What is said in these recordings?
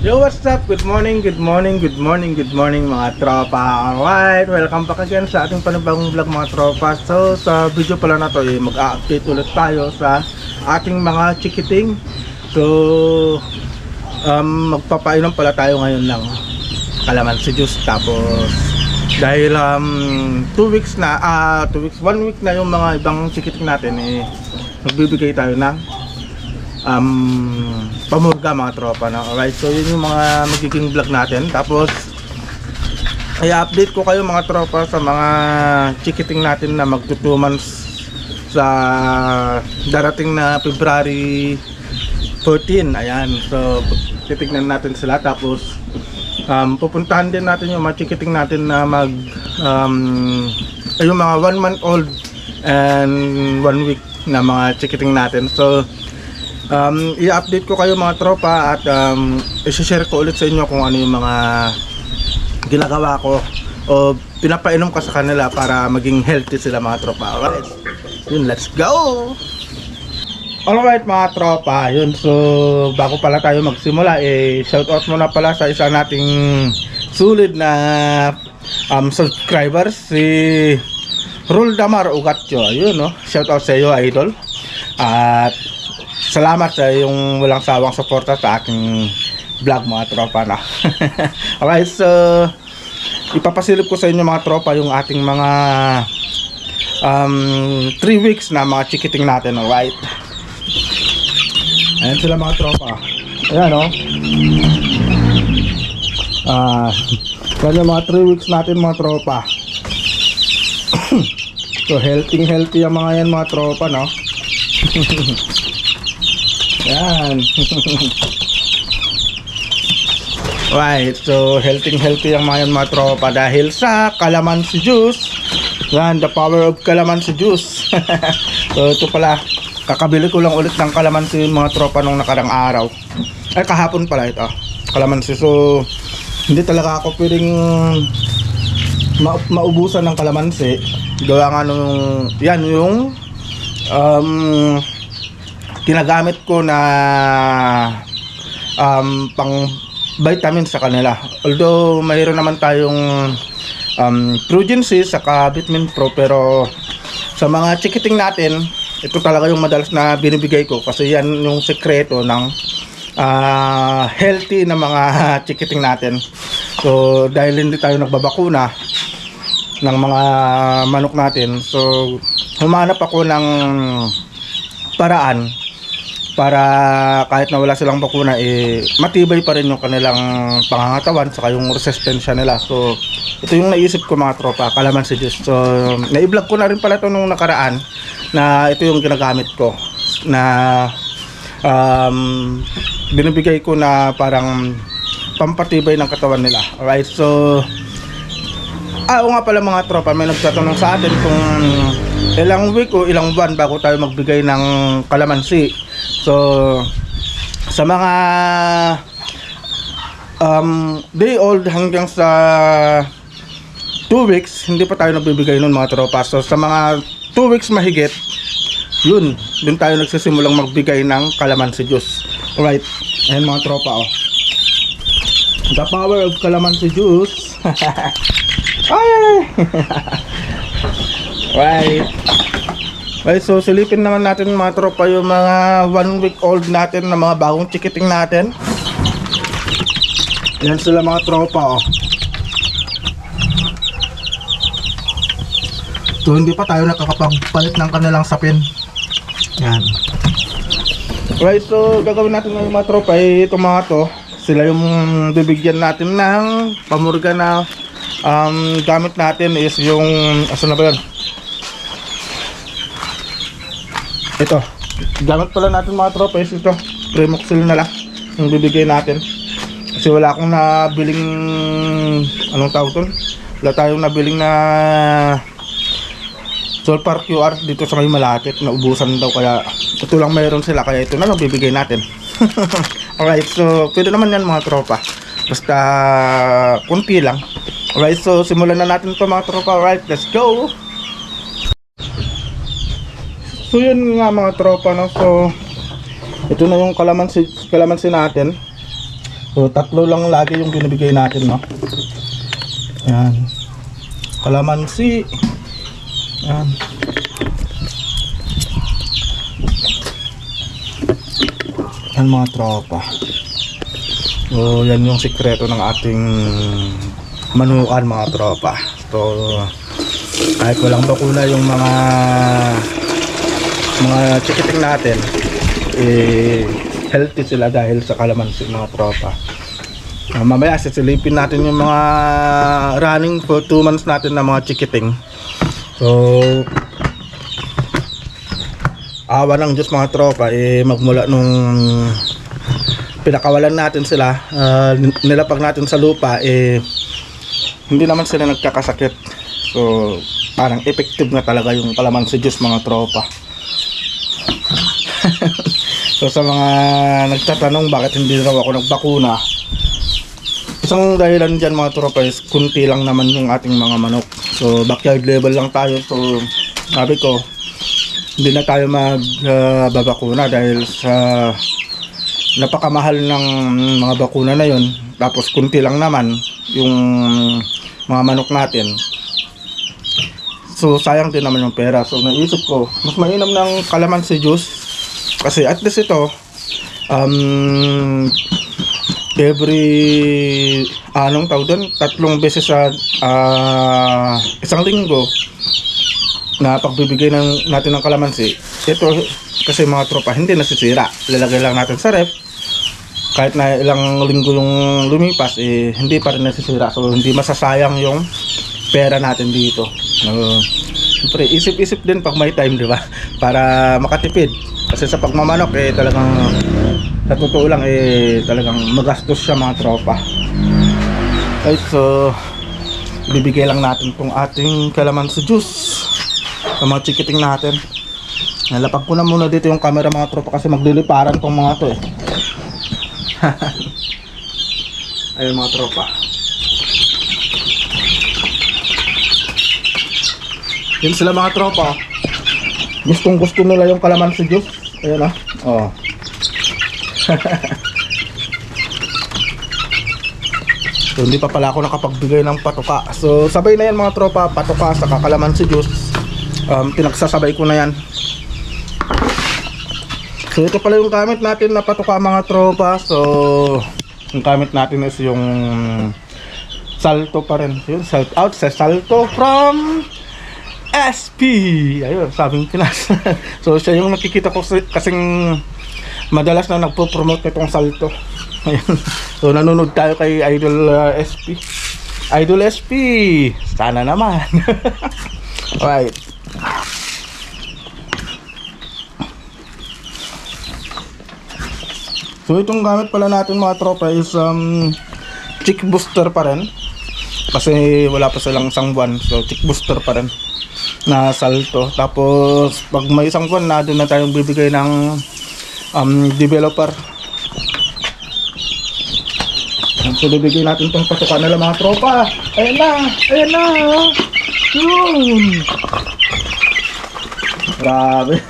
Yo, what's up? Good morning, good morning, good morning, good morning mga tropa. Alright, welcome back again sa ating panibagong vlog mga tropa. So, sa video pala na to, mag-update ulit tayo sa ating mga chikiting. So, magpapainom pala tayo ngayon ng calamansi juice. Tapos, dahil 1 week na yung mga ibang chikiting natin, magbibigay tayo ng pamurga mga tropa na. Alright, so yun yung mga magiging vlog natin. Tapos i-update ko kayo mga tropa sa mga chikiting natin na magto 2 months sa darating na February 14. Ayan, so titignan natin sila. Tapos pupuntahan din natin yung mga chikiting natin na yung mga 1 month old and 1 week na mga chikiting natin. So i-update ko kayo mga tropa at i-share ko ulit sa inyo kung ano yung mga ginagawa ko o pinapainom ko sa kanila para maging healthy sila mga tropa. Alright, yun, let's go! Alright mga tropa, yun, so bago pala tayo magsimula, shoutout muna pala sa isa nating sulit na subscribers, si Roldamar Ugatyo. Ayun, no? Shoutout sa iyo, idol. At salamat sa yung walang sawang suporta sa aking vlog mga tropa na. Alright, so ipapasilip ko sa inyo mga tropa yung ating mga 3 weeks na mga chikiting natin. Alright, ayan sila mga tropa. Ayan, no? Yan yung mga 3 weeks natin mga tropa. So healthy ang mga yan mga tropa, no? Yan. Right, so healthy ang mga tropa dahil sa calamansi juice. Yan, the power of calamansi juice. So ito pala, kakabili ko lang ulit ng calamansi mga tropa nung nakarang araw. Ay, kahapon pala ito, calamansi. So hindi talaga ako pwedeng maubusan ng calamansi. Gawa nga nung, yan yung ginagamit ko na pang vitamin sa kanila. Although mayroon naman tayong Progency saka Vitamin Pro, pero sa mga chikiting natin, ito talaga yung madalas na binibigay ko kasi yan yung sekreto ng healthy na mga chikiting natin. So dahil hindi tayo nagbabakuna ng mga manok natin, so humanap ako ng paraan para kahit na wala silang bakuna, matibay pa rin yung kanilang pangangatawan saka yung resistensya nila. So ito yung naisip ko mga tropa, calamansi juice. So na-vlog ko na rin pala ito nung nakaraan na ito yung ginagamit ko na binibigay ko na parang pampatibay ng katawan nila. Alright, so oo nga pala mga tropa, may nagtatanong sa atin kung ilang week o ilang buwan bago tayo magbigay ng calamansi. So sa mga day old hanggang sa 2 weeks, hindi pa tayo nagbibigay nun mga tropa. So sa mga 2 weeks mahigit, yun, dun tayo nagsisimulang magbigay ng calamansi juice. Alright, ayan mga tropa, oh, the power of calamansi juice. Ay! Right. Okay, so silipin naman natin mga tropa yung mga 1 week old natin na mga bagong chikiting natin. Yan sila mga tropa, oh. So hindi pa tayo nakakapagpalit ng kanilang sapin. Yan. Right, so gagawin natin ng mga tropa, itong mga to, sila yung bibigyan natin ng pamurga na gamit natin is yung, asan na ba yun? Ito, gamit pala natin mga tropa is ito, Premoxil na lang yung bibigay natin kasi wala akong nabiling, anong tawag ito? Wala tayong nabiling na Sulfur QR dito sa may malapit, naubusan daw, kaya ito lang mayroon sila, kaya ito na lang bibigay natin. Alright, so pwede naman yan mga tropa, basta kunti lang. Alright, so simulan na natin ito mga tropa. Alright, let's go. So yun nga mga tropa, no? So ito na yung kalamansi natin. So, 3 lang lagi yung binibigay natin, no? Ayan. Kalamansi. Ayan. Ayan mga tropa. So, yan yung sikreto ng ating manukan mga tropa. So, kahit walang bakuna yung mga chikiting natin, healthy sila dahil sa kalamansi mga tropa. Mamaya sisilipin natin yung mga running for 2 months natin na mga chikiting. So, awa ng Diyos mga tropa, magmula nung pinakawalan natin sila, nilapag natin sa lupa, hindi naman sila nagkakasakit. So, parang effective na talaga yung kalamansi juice mga tropa. So, sa mga nagtatanong bakit hindi raw ako nagbakuna, isang dahilan dyan mga tropa is kunti lang naman yung ating mga manok. So, backyard level lang tayo. So, sabi ko, hindi na tayo magbabakuna dahil sa napakamahal ng mga bakuna na yon. Tapos kunti lang naman yung mga manok natin. So sayang din naman yung pera. So naisip ko, mas mainam ng kalamansi juice. Kasi at least ito, every, anong tawag doon? 3 beses sa isang linggo na pagbibigay natin ng kalamansi. Ito kasi mga tropa, hindi nasisira. Lalagay lang natin sa ref. Kahit na ilang linggo yung lumipas, hindi pa rin nasisira. So hindi masasayang yung pera natin dito. Siyempre, isip-isip din pag may time, di ba? Para makatipid. Kasi sa pagmamanok, talagang sa totoo lang, talagang magastos siya mga tropa. Right, so bibigay lang natin tong ating kalamansi juice sa mga chikiting natin. Nalapag ko na muna dito yung camera mga tropa kasi magliliparan tong mga to Ayun mga tropa. Yun sila mga tropa. Gustong gusto nila yung kalamansi juice. Ayun oh. So hindi pa pala ako nakapagbigay ng patuka. So sabay na yan mga tropa, patuka sa kalamansi juice. Pinagsasabay ko na yan. So ito pala yung gamit natin na patuka mga tropa. So yung gamit natin is yung Salto pa rin. Yun, shout out sa Salto from SP. Ayun, sabing Pinas. So siya yung nakikita ko kasing madalas na nagpo-promote itong Salto. Ayun. So nanonood tayo kay Idol SP. Idol SP, sana naman. Alright. So itong gamit pala natin mga tropa is chick booster pa rin. Kasi wala pa silang isang buwan. So chick booster pa rin na Salto. Tapos pag may isang buwan na doon na tayong bibigay ng developer. So bibigay natin itong pasukan nila mga tropa. Ayan na. Ayan na. Yun. Grabe.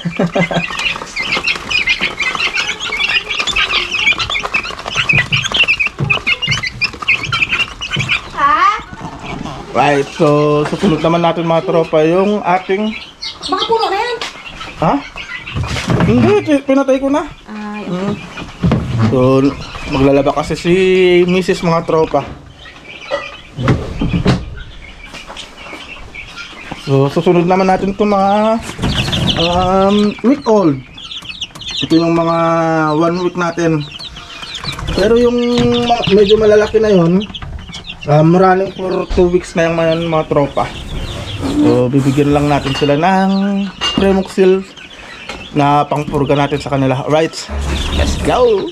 Right, so susunod naman natin mga tropa yung ating... Baka puno na yan. Ha? Hindi, pinatay ko na. So, maglalaba kasi si Mrs. mga tropa. So, susunod naman natin itong mga week old. Ito yung mga 1 week natin. Pero yung medyo malalaki na yun, running for 2 weeks na yung mga tropa. So bibigyan lang natin sila ng Premoxil na pangpurga natin sa kanila. Right, let's go.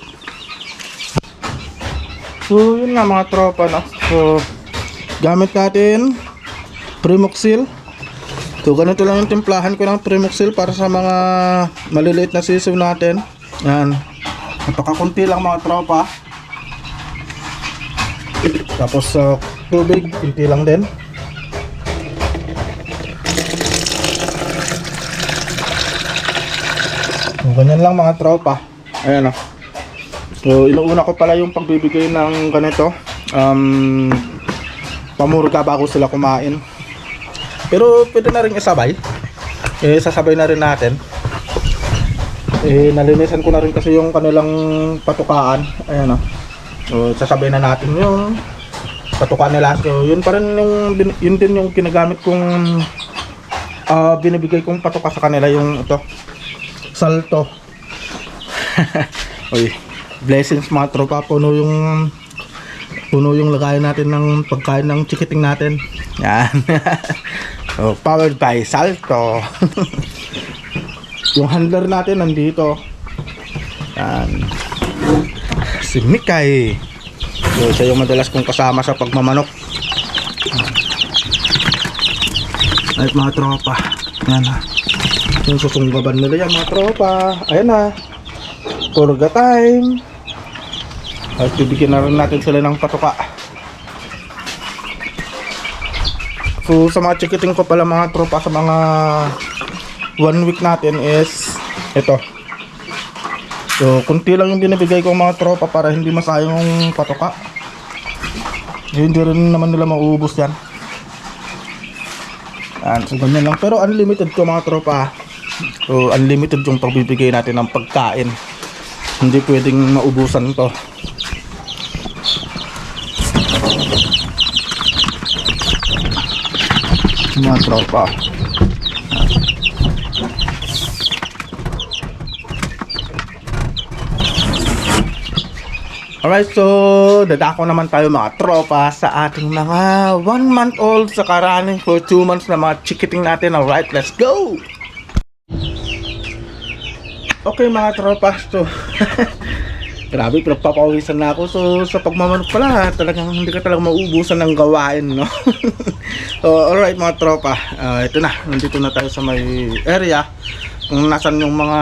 So yun nga mga tropa na. So gamit natin Premoxil. So ganito lang yung timplahan ko ng Premoxil para sa mga maliliit na sisiw natin. Yan, napakakunti lang mga tropa. Tapos tubig, kunti lang din. So, ganyan lang mga tropa. Ayan o. So inuuna ko pala yung pagbibigay ng ganito, pamurga bago sila kumain. Pero pwede na rin isabay. Sasabay na rin natin. Nalinisan ko na rin kasi yung kanilang patukaan. Ayan o. So sasabay na natin yung patukaan nila. So yun pa rin yun din yung ginagamit kong binibigay kong patuka sa kanila, yung ito, salto. Uy, blessings mga tropa. Puno yung lagayan natin ng pagkain ng chikiting natin. Yan. So, powered by Salto. Yung handler natin nandito. Yan. Si Mikay. So, siya yung madalas kong kasama sa pagmamanok. Ay mga tropa. Yan na. Yung susunggaban nila yan mga tropa. Ayan na. Purga time. At bibigyan na rin natin sila ng patuka. So sa mga chikiting ko pala mga tropa, sa mga 1 week natin is ito. So kunti lang yung binibigay ko mga tropa para hindi masayang yung patuka. Hindi rin naman nila mauubos yan. Yan, so ganyan lang. Pero unlimited ko mga tropa. So unlimited yung pagbibigay natin ng pagkain. Hindi pwedeng maubusan to. Mga tropa. Alright, so dadako naman tayo mga tropa sa ating mga 1 month old sa running for 2 months na mga chikiting natin. Alright, let's go! Okay mga tropa, so grabe, pinagpapawisan na ako. So sa pagmamanok pala, talagang hindi ka talagang mauubusan ng gawain, no? So alright mga tropa, ito na, nandito na tayo sa may area kung nasan yung mga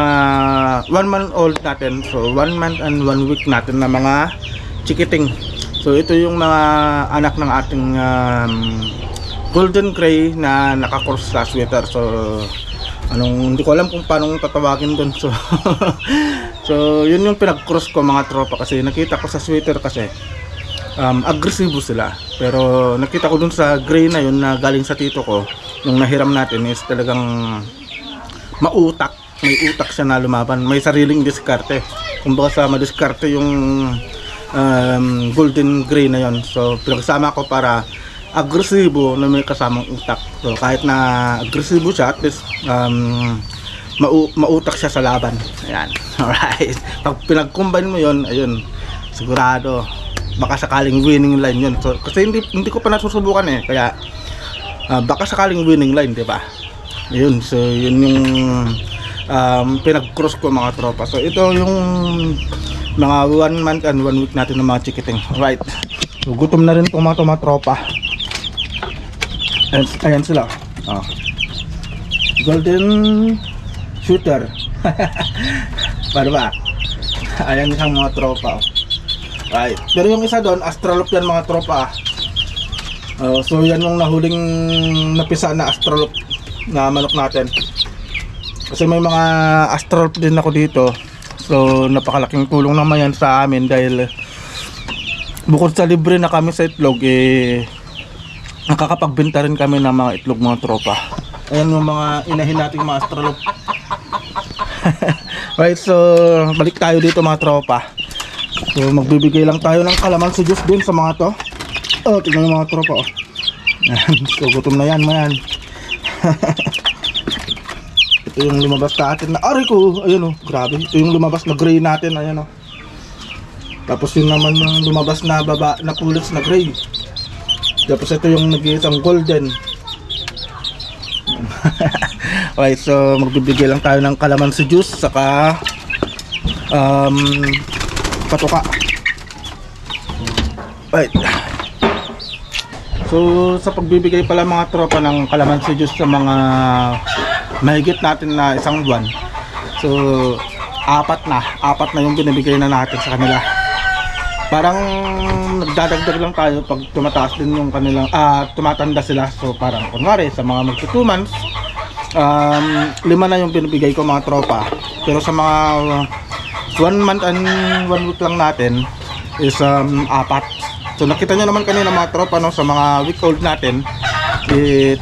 1 month old natin. So 1 month and 1 week natin na mga chikiting. So ito yung mga anak ng ating golden gray na naka-cross sa sweater. So hindi ko alam kung paano tatawagin doon. So so yun yung pinag-cross ko mga tropa, kasi nakita ko sa sweater kasi agresibo sila. Pero nakita ko dun sa gray na yun na galing sa tito ko, yung nahiram natin, is talagang mautak. May utak siya na lumaban. May sariling diskarte. Kumbaga sa madiskarte yung golden gray na yun. So pinagsama ko para agresibo na may kasamang utak. So kahit na agresibo siya, at least mautak siya sa laban. Ayan. Alright. Pag pinag-combine mo yon, ayun, sigurado baka sakaling winning line yun. So kasi hindi ko pa nasusubukan eh. Kaya baka sakaling winning line, di ba? Ayun. So yun yung pinag-cross ko mga tropa. So ito yung mga 1 month and 1 week natin ng mga chikiting. Alright. So gutom na rin itong mga tropa. Ayan sila. Oh. Golden shooter. Para ba? Ayan isang mga tropa. Right. Pero yung isa doon, astralop yan mga tropa. So yan yung nahuling napisa na astralop na manok natin. Kasi may mga astralop din ako dito. So napakalaking tulong naman yan sa amin, dahil bukod sa libre na kami sa itlog, nakakapagbenta rin kami ng mga itlog mga tropa. Ayan yung mga inahin nating mga astralop. Right, so balik tayo dito mga tropa. So magbibigay lang tayo ng kalamansi juice din sa mga to. Oh, tingnan yung mga tropa. Oh. So gutom na yan, man. Ito yung lumabas sa atin na aray ko. Ayun oh, grabe. Ito yung lumabas na gray natin. Ayan oh. Tapos yun naman yung lumabas na baba na pullets na gray. Tapos ito yung nag-iisang golden. Okay, so magbibigay lang tayo ng kalamansi juice saka patuka. Right. So sa pagbibigay pala mga tropa ng kalamansi juice sa mga mahigit natin na isang buwan, so apat na yung binibigay na natin sa kanila. Parang nagdadagdag lang tayo pag tumataas din yung kanilang tumatanda sila. So parang kunwari sa mga magto 2 months, 5 na yung binibigay ko mga tropa. Pero sa mga 1 month and 1 week lang natin is 4. So nakita nyo naman kanina mga tropa, no, sa mga week old natin 3.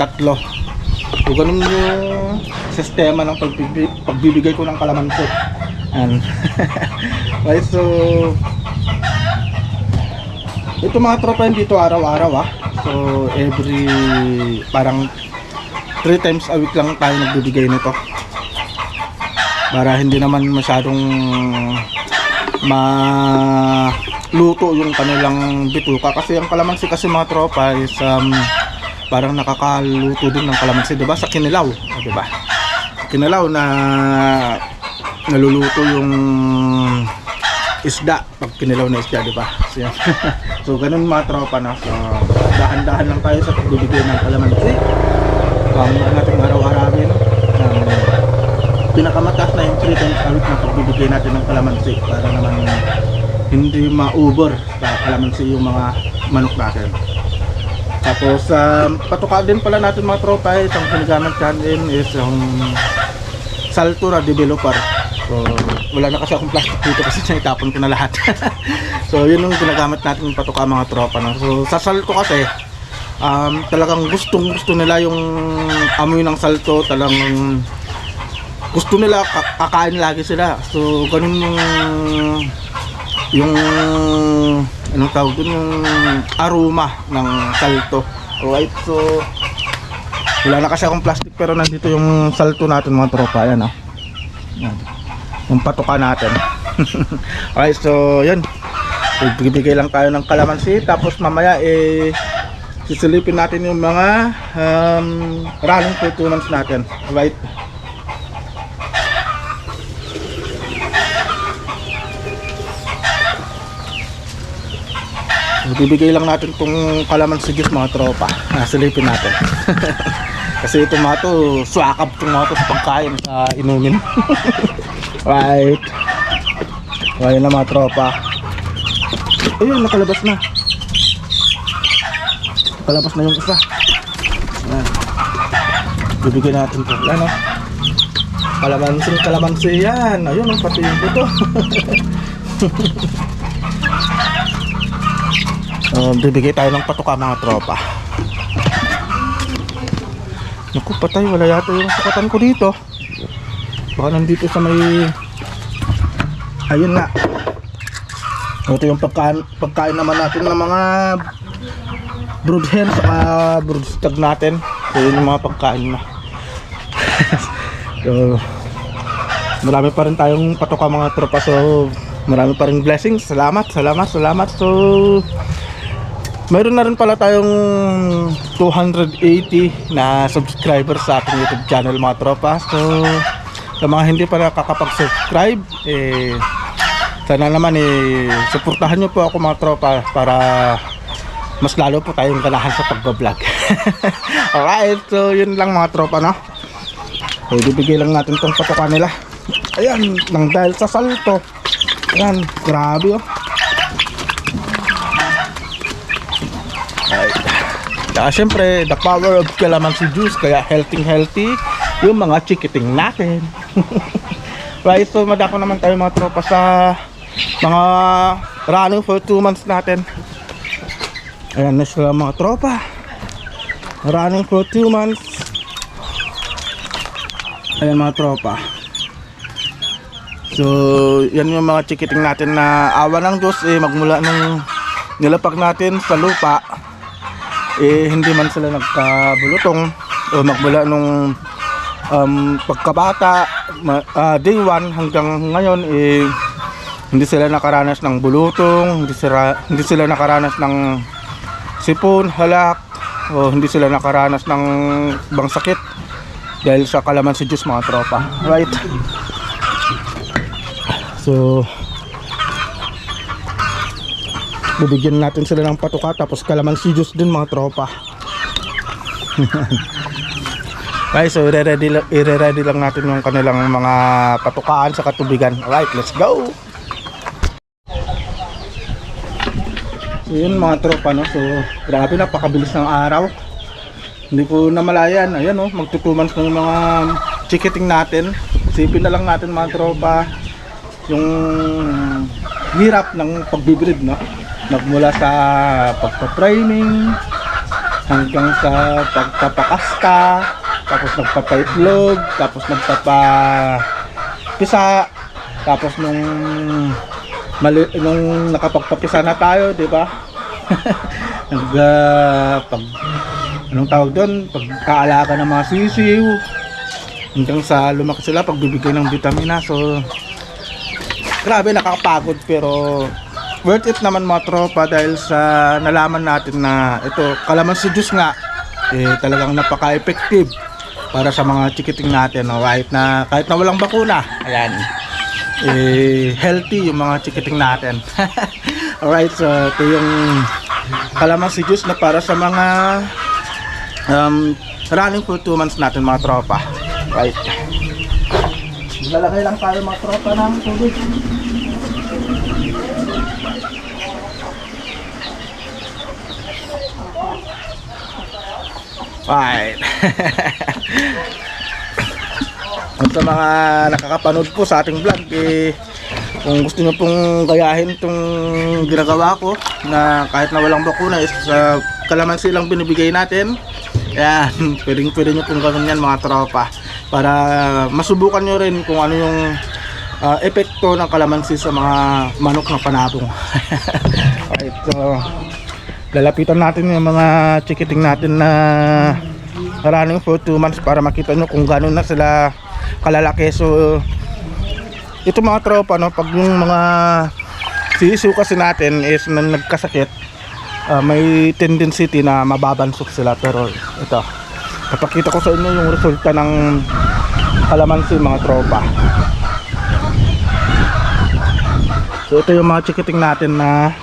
So ganun yung sistema ng pagbibigay ko ng kalamansi. And right, so ito mga tropa, hindi to araw-araw So every parang 3 times a week lang tayo nagbibigay nito, para hindi naman masyadong maluto yung kanilang bituka. Kasi ang kalamansi kasi mga tropa is parang nakakaluto din ng kalamansi, diba? Sa kinilaw, diba? Kinilaw na naluluto yung isda, pag kinilaw na isda, diba? So, so ganun mga tropa na. So dahan-dahan lang tayo sa pagbibigay ng kalamansi. Huwag natin araw-arawin. Pinakamataas na yung 3 times a week na pagbibigay natin ng kalamansi, para naman hindi ma-over sa kalamansi yung mga manok natin. Tapos patuka din pala natin mga tropa, isang ginagamit natin is yung salto na developer. So wala na kasi akong plastic dito kasi itapon ko na lahat. So yun yung ginagamit natin yung patuka mga tropa, no? So sa salto kasi talagang gusto nila yung amoy ng salto, talagang gusto nila, kakain lagi sila. So ganun yung anong tawag dun, yung aroma ng salto. Alright, so wala na kasi akong plastic, pero nandito yung salto natin mga tropa. Ayan, yan, yung patuka natin. Alright, so yun, bibigay lang tayo ng kalamansi. Tapos mamaya sisilipin natin yung mga running performance natin. Alright, bibigay lang natin itong kalamansi juice mga tropa. Silipin natin. Kasi ito mga to, swakab itong mga to sa pagkain, sa inumin. Right. Ayan na mga tropa. Ayun, nakalabas na. Nakalabas na yung isa. Ayan. Bibigyan natin ito. Ayan, kalamansi yan. Ayun, pati yung buto. Bibigay tayo ng patuka mga tropa. Naku, patay, wala yata yung sukatan ko dito. Baka nandito sa may, ayun na. Ito yung pagkain naman natin ng mga brood hen saka brood stag natin. So yun yung mga pagkain na. So marami pa rin tayong patuka mga tropa. So marami pa rin blessings. Salamat. So mayroon na rin pala tayong 280 na subscribers sa ating YouTube channel mga tropa. So sa mga hindi pa nakakapag-subscribe, sana naman suportahan nyo po ako mga tropa, para mas lalo po tayong ganahan sa pagbablog. Alright, so yun lang mga tropa, no? So bibigay lang natin tong patuka nila. Ayan, nang dahil sa salto. Ayan, grabe Kaya syempre, the power of calamansi juice, kaya healthy yung mga chikiting natin. Right, so madako naman tayo mga tropa sa mga running for 2 months natin. Ayan na sila mga tropa, running for 2 months. Ayan mga tropa. So yan yung mga chikiting natin na awa ng Diyos, magmula nung nilapag natin sa lupa, hindi man sila nagkabulutong, o magmula nung pagkabata, day 1 hanggang ngayon, hindi sila nakaranas ng bulutong, hindi sila nakaranas ng sipon, halak, o hindi sila nakaranas ng ibang sakit dahil sa kalamansi juice mga tropa. Right, so bibigyan natin sila ng patuka, tapos kalamansi juice din mga tropa. Okay, so i-ready lang natin yung kanilang mga patukaan sa katubigan. Alright, let's go! So yun mga tropa, no? So grabe, napakabilis ng araw. Hindi ko namalayan. Ayan, magtutumans na yung mga chikiting natin. Isipin na lang natin mga tropa, yung hirap ng pagbibreed, no? Nagmula sa pagpa-training hanggang sa pagpapakasta, tapos nagpapaitlog, tapos nagpapapisa, tapos nung nakapagpapisa na tayo, di ba? Anong tawag doon? Pagkaalaga ng mga sisiw, hanggang sa lumaki sila, pagbibigay ng vitamina. So grabe, nakakapagod, pero worth it naman mga tropa, dahil sa nalaman natin na ito, kalamansi juice nga, talagang napaka-effective para sa mga chikiting natin, no? Kahit na walang bakuna, ayan, healthy yung mga chikiting natin. Alright, so ito yung kalamansi juice na para sa mga running for 2 months natin mga tropa. Right, lalagay lang tayo mga tropa ng tubig. Right. At sa mga nakakapanood po sa ating vlog, kung gusto nyo pong gayahin itong ginagawa ko, na kahit na walang bakuna is kalamansi lang binibigay natin, yan, pwede nyo pong gawin yan mga tropa, para masubukan nyo rin kung ano yung epekto ng kalamansi sa mga manok na panabong. Right, so lalapitan natin yung mga chikiting natin na running for 2 months para makita nyo kung gano'n na sila kalalaki. So ito mga tropa, no, pag yung mga sisiw kasi natin is nagkasakit, may tendency na mababansok sila. Pero ito, papakita ko sa inyo yung resulta ng kalamansi mga tropa. So ito yung mga chikiting natin na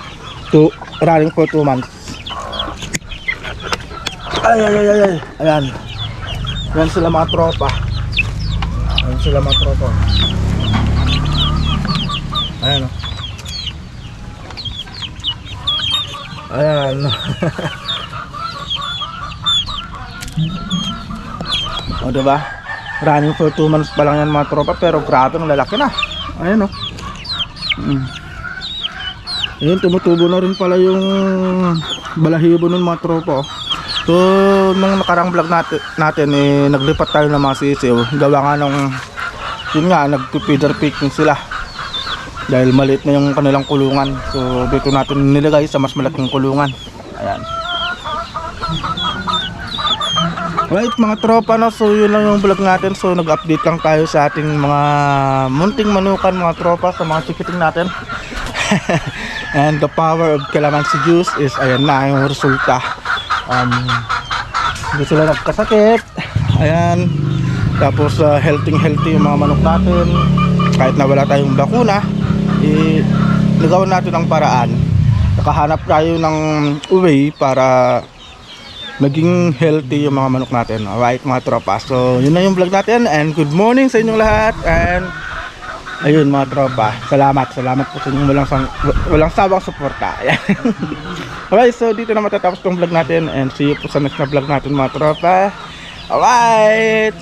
running for 2 months. Ayan. Ayan sila mga tropa. Ayan, oh. Ayan. O, diba? Running for 2 months pa lang yan mga tropa, pero grabe, ang lalaki na. Ayan, oh. Ayun, tumutubo na rin pala yung balahibo nun mga tropa, oh. So nung nakarang vlog natin naglipat tayo ng mga sisiw, gawa nga nung yun nga, nagpi-feeder picking sila dahil maliit na yung kanilang kulungan. So dito natin nilagay sa mas malaking kulungan. Ayan. Right mga tropa, no? So yun lang yung vlog natin. So nag-update lang tayo sa ating mga munting manukan mga tropa, sa mga chikiting natin. And the power of calamansi juice is ayan na yung resulta. Hindi sila nagkasakit. Ayan. Tapos healthy yung mga manok natin. Kahit na wala tayong bakuna, nagawa natin ang paraan. Nakahanap tayo ng way para maging healthy yung mga manok natin. Alright mga tropa, so yun na yung vlog natin. And good morning sa inyong lahat. And ayun mga tropa, salamat po sa inyong walang sawang suporta. Alright, so dito na matatapos tong vlog natin, and see you po sa next na vlog natin mga tropa. Alright.